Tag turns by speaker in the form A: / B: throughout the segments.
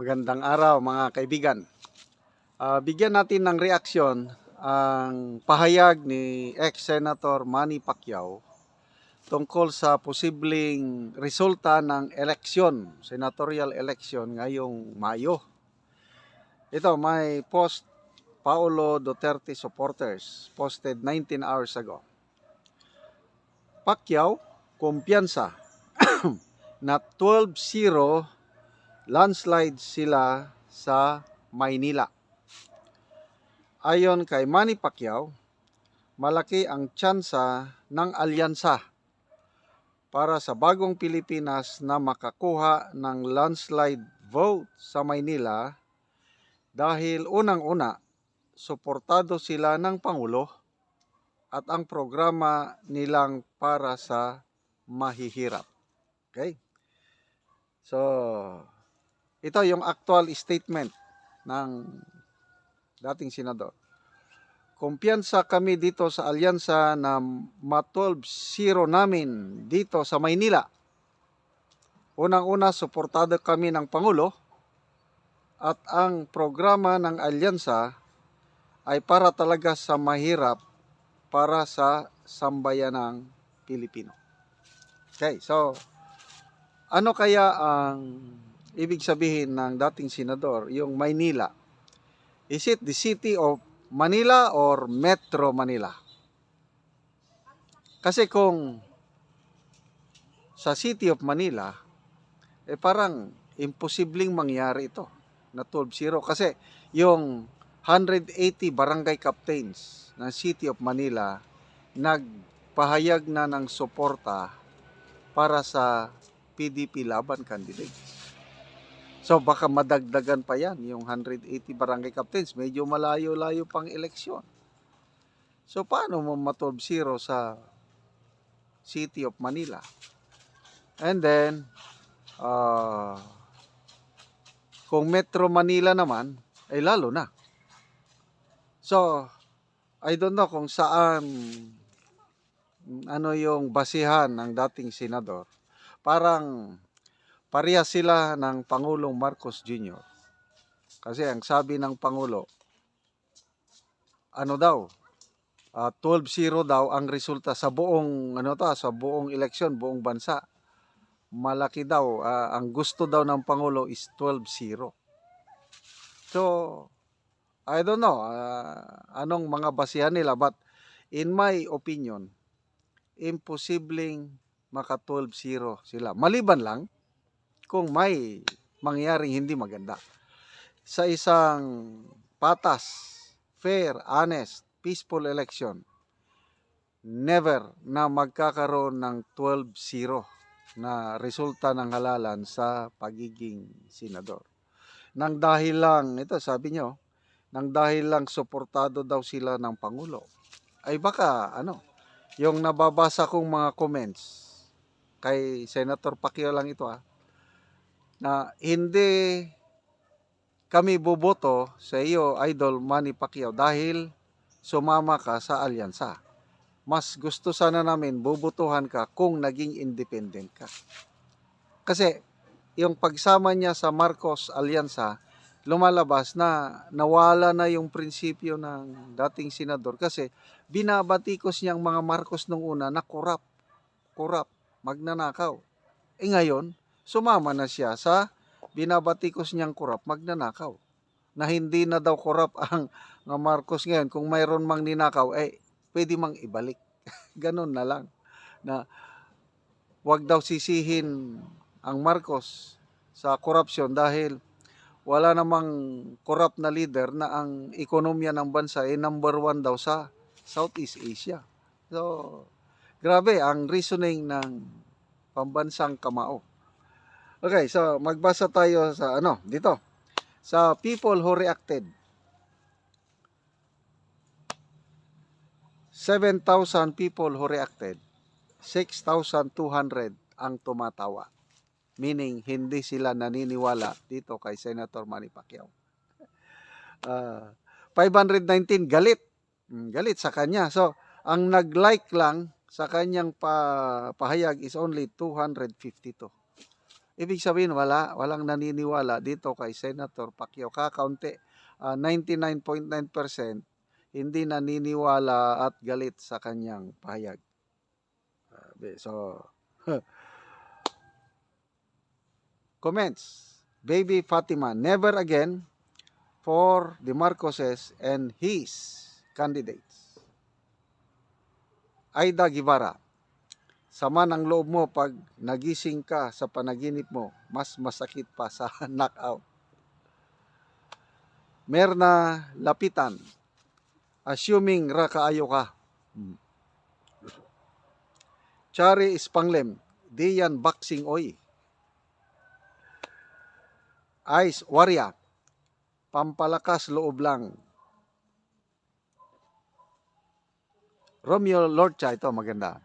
A: Magandang araw mga kaibigan. Bigyan natin ng reaksyon ang pahayag ni ex-Senator Manny Pacquiao tungkol sa posibleng resulta ng eleksyon, senatorial election ngayong Mayo. Ito, may post Paulo Duterte supporters posted 19 hours ago. Pacquiao, kumpiyansa na 12-0 landslide sila sa Maynila. Ayon kay Manny Pacquiao, malaki ang tsansa ng alyansa para sa bagong Pilipinas na makakuha ng landslide vote sa Maynila dahil unang-una, suportado sila ng Pangulo at ang programa nilang para sa mahihirap. Okay? So, ito yung actual statement ng dating senador. Kumpiyansa kami dito sa alyansa na ma-12-0 namin dito sa Maynila. Unang-una, suportado kami ng Pangulo at ang programa ng alyansa ay para talaga sa mahirap, para sa sambayanang Pilipino. Okay, so ano kaya ang ibig sabihin ng dating senador, yung Maynila? Is it the city of Manila or Metro Manila? Kasi kung sa city of Manila, parang imposibleng mangyari ito na 12-0. Kasi yung 180 barangay captains ng city of Manila nagpahayag na ng suporta para sa PDP laban candidates. So baka madagdagan pa yan, yung 180 barangay captains, medyo malayo-layo pang eleksyon. So paano mo ma-12-0 sa City of Manila? And then, kung Metro Manila naman, ay lalo na. So, I don't know kung saan, ano yung basihan ng dating senador. Parang pareha sila ng Pangulong Marcos Jr. Kasi ang sabi ng Pangulo, ano daw, 12-0 daw ang resulta sa buong sa buong eleksyon, buong bansa. Malaki daw, ang gusto daw ng Pangulo is 12-0. So, I don't know anong mga basihan nila, but in my opinion, imposibleng maka 12-0 sila. Maliban lang kung may mangyaring hindi maganda. Sa isang patas, fair, honest, peaceful election, never na magkakaroon ng 12-0 na resulta ng halalan sa pagiging senador. Nang dahil lang, ito sabi nyo, nang dahil lang suportado daw sila ng Pangulo. Ay baka, yung nababasa kong mga comments, kay Senator Pacquiao lang ito na hindi kami boboto sa iyo, Idol Manny Pacquiao, dahil sumama ka sa alyansa. Mas gusto sana namin bobotohan ka kung naging independent ka. Kasi yung pagsama niya sa Marcos alyansa, lumalabas na nawala na yung prinsipyo ng dating senador kasi binabatikos niyang mga Marcos nung una na korap, magnanakaw. Ngayon, sumama na siya sa binabatikos niyang korap, magnanakaw. Na hindi na daw korap ang Marcos ngayon. Kung mayroon mang ninakaw, pwede mang ibalik. Ganun na lang. Na wag daw sisihin ang Marcos sa korupsyon dahil wala namang korap na leader na ang ekonomiya ng bansa ay number 1 daw sa Southeast Asia. So, grabe ang reasoning ng pambansang kamao. Okay, so magbasa tayo sa dito. Sa people who reacted. 7,000 people who reacted. 6,200 ang tumatawa. Meaning, hindi sila naniniwala dito kay Senator Manny Pacquiao. 519 galit. Galit sa kanya. So, ang nag-like lang sa kanyang pahayag is only 252. Ibig sabihin, walang naniniwala dito kay Senator Pacquiao. Kakaunti, 99.9% hindi naniniwala at galit sa kanyang pahayag. So, comments. Baby Fatima, never again for the Marcoses and his candidates. Aida Guevara, sama ng loob mo pag nagising ka sa panaginip mo, mas masakit pa sa knockout. Merna Lapitan, assuming rakaayo ka. Chari Spanglem, di yan boxing oy. Ice Warrior, pampalakas loob lang. Romeo Lorcha, ito maganda.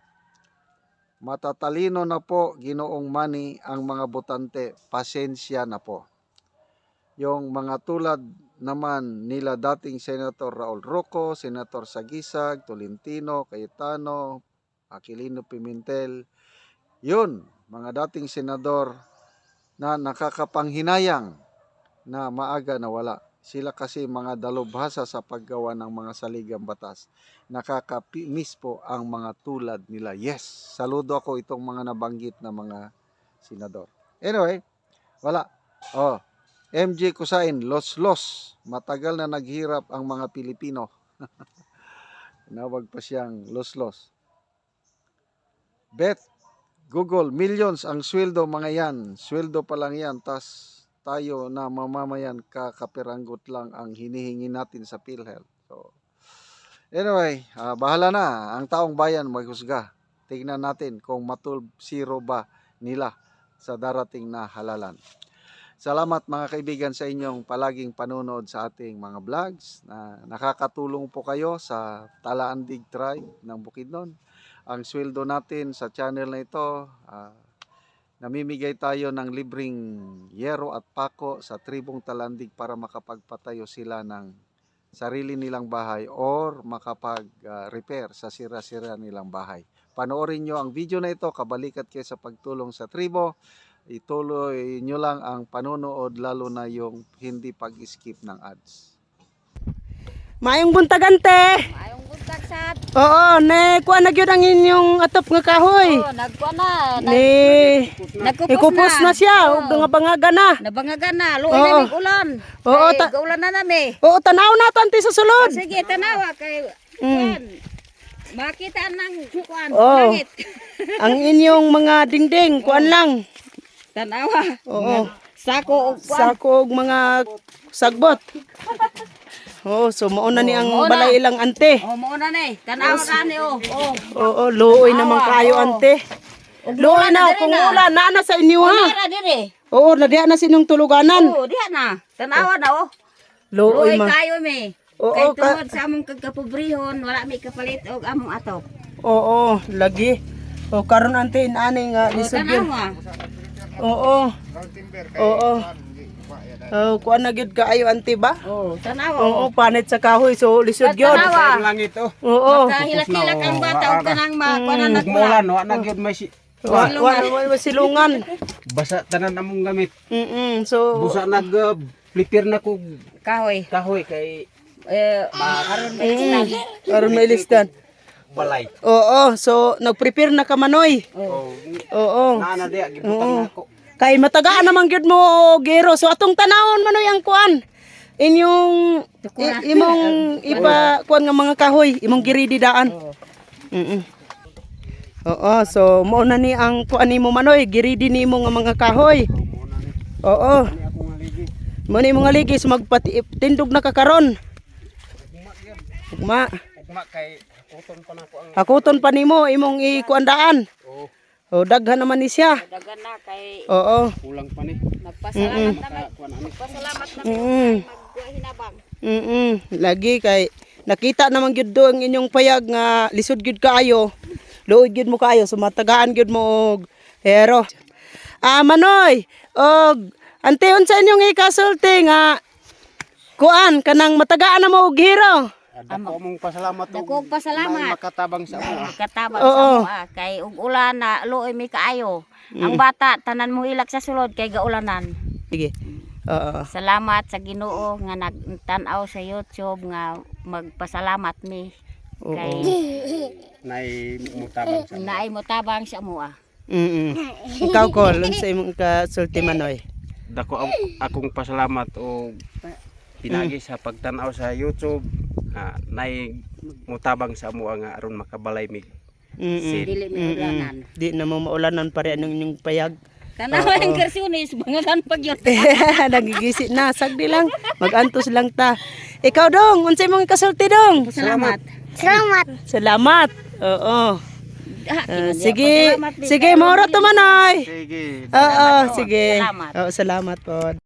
A: Matatalino na po, Ginoong Manny, ang mga botante, pasensya na po. Yung mga tulad naman nila dating Senator Raul Roco, Senator Sagisag, Tolentino, Cayetano, Aquilino Pimentel, yun, mga dating senador na nakakapanghinayang na maaga nawala. Sila kasi mga dalubhasa sa paggawa ng mga saligang batas. Nakakamiss po ang mga tulad nila. Yes, saludo ako itong mga nabanggit na mga senador. Anyway, wala. MJ Kusain, los. Matagal na naghirap ang mga Pilipino. Nawag pa siyang los. Beth, Google, millions ang sweldo mga yan. Sweldo pa lang yan. Tas tayo na mamamayan kakapiranggot lang ang hinihingi natin sa PhilHealth. So, anyway, bahala na. Ang taong bayan maghusga. Tingnan natin kung matulb zero ba nila sa darating na halalan. Salamat mga kaibigan sa inyong palaging panunood sa ating mga vlogs. Nakakatulong po kayo sa Talaandig Tribe ng Bukidnon. Ang sweldo natin sa channel na ito, namimigay tayo ng libreng yero at pako sa tribong Talandig para makapagpatayo sila ng sarili nilang bahay or makapag-repair sa sira-sira nilang bahay. Panoorin nyo ang video na ito, kabalikat kayo sa pagtulong sa tribo. Ituloy nyo lang ang panonood, lalo na yung hindi pag-skip ng ads.
B: Maayong buntagante.
C: Maayong buntag sad.
B: Oo, kuha na gyud ang inyong atop nga kahoy.
C: Oh, nagkuha na.
B: Ikupos na siya, ug nga bangaga na.
C: Nabangagan na. Luoy
B: Oo.
C: na mig ulan.
B: Oo,
C: Ulan na nami.
B: Oo, tanaw na tanti sa sulod.
C: Sige, tanawa kay kuan. Makita nang kuan.
B: Oo.
C: Langit.
B: Ang inyong mga dingding, kuan lang.
C: Tanawa.
B: Oo.
C: Sako og kuan.
B: Sako og mga sagbot. Oo, so mauna ni ang
C: Mauna.
B: balay ilang ante.
C: Oh, mo na ni. Tanawa na ni oh. Oh.
B: Oo, luoy naman kayo ante. Luoy na, kung ulan na sa inyo ha.
C: Tara dire.
B: Oo, nadiha na sinyong tuluganan.
C: Oh, diha na. Tanawa na oh.
B: Luoy
C: Luoy
B: ma.
C: kayo mi.
B: Oo,
C: Kay tungod sa among kagkapobrehon, wala mi kapalit og among atop.
B: Oo, lagi. O karon ante inaning lisod yun.
C: Tanawa.
B: Oo. Oo. Oh, kuan na gyud kaayo ante ba?
C: Oh, tanawa.
B: Oo, panit sa kahoy so lisod gyud.
C: Tanawa.
D: Langit oh.
B: Oo.
C: Kahilak-hilak ang bata og kanang kuanan na
D: Mulan wa na gyud may
B: Wa silungan.
D: basa tanan among gamit.
B: So
D: Busa nag prepare na ko
C: kahoy.
D: kahoy kay
C: Aron may
B: karon may listan.
D: balay.
B: Oo, so nagprepare na ka manoy.
D: Oh,
B: Oo.
D: naana diha gibutang nako.
B: Kay matagaan naman gyud mo gero. So atong tanawon manoy ang kuan. Inyong imong ipa kuan nga mga kahoy, imong giridi daan. Oo, so mao na ni ang kuan nimo manoy, giridi nimo nga mga kahoy. Oo.
D: Ako nga ligi.
B: Mo ni mga ligis magpatindog na kakaron. Ugma.
D: Ugma kay uton pa nako ang
B: Hakuton pa nimo imong ikuandaan.
D: oh,
B: O daghan naman ni siya.
C: dagan na kay
B: Oo.
D: kulang pa ni.
C: nagpasalamat naman.
D: Kuan ani.
C: Nagpasalamat naman maghinabang.
B: Lagi kay nakita naman gyud do ang inyong payag nga lisod gyud kaayo. Luoy gyud mo kaayo so matagaan gyud mo og hero. Manoy, og ante unsa inyong ikasulti nga kuan kanang matagaan na mo og hero.
D: Dako mong pasalamat og
C: Dako og pasalamat.
D: may makatabang sa mo.
C: Katabang
B: Oo.
C: sa mo kay ug ulan na luoy mi kaayo. Ang bata tanan mo ilak sa sulod kay gaulanan.
B: Sige. Oo.
C: Salamat sa Ginoo nga nagtan-aw sa YouTube nga magpasalamat mi
B: Oo.
C: kay
D: Nay mutabang sa mo.
C: naay mo tabang sa mo.
B: Ikaw Col, unsa imong kasulti Manoy?
D: Dako akong pasalamat o pinagi sa pagtan-aw sa YouTube. Nay mutabang sa mo nga aron makabalay mi.
C: Dili mi ulanan.
B: Di na mo maulanan pare anong inyong payag.
C: Kanawa ang kersionis bangalan pag yun.
B: Nagigisi na, sagdi lang. Mag-antos lang ta. Ikaw dong, unsa imong kasulti dong?
C: Salamat.
B: Salamat. Oo. Sige.
C: Salamat din.
B: Sige, moro to Manoy.
D: Sige.
B: Oo, sige.
C: Salamat.
B: Oo, salamat po.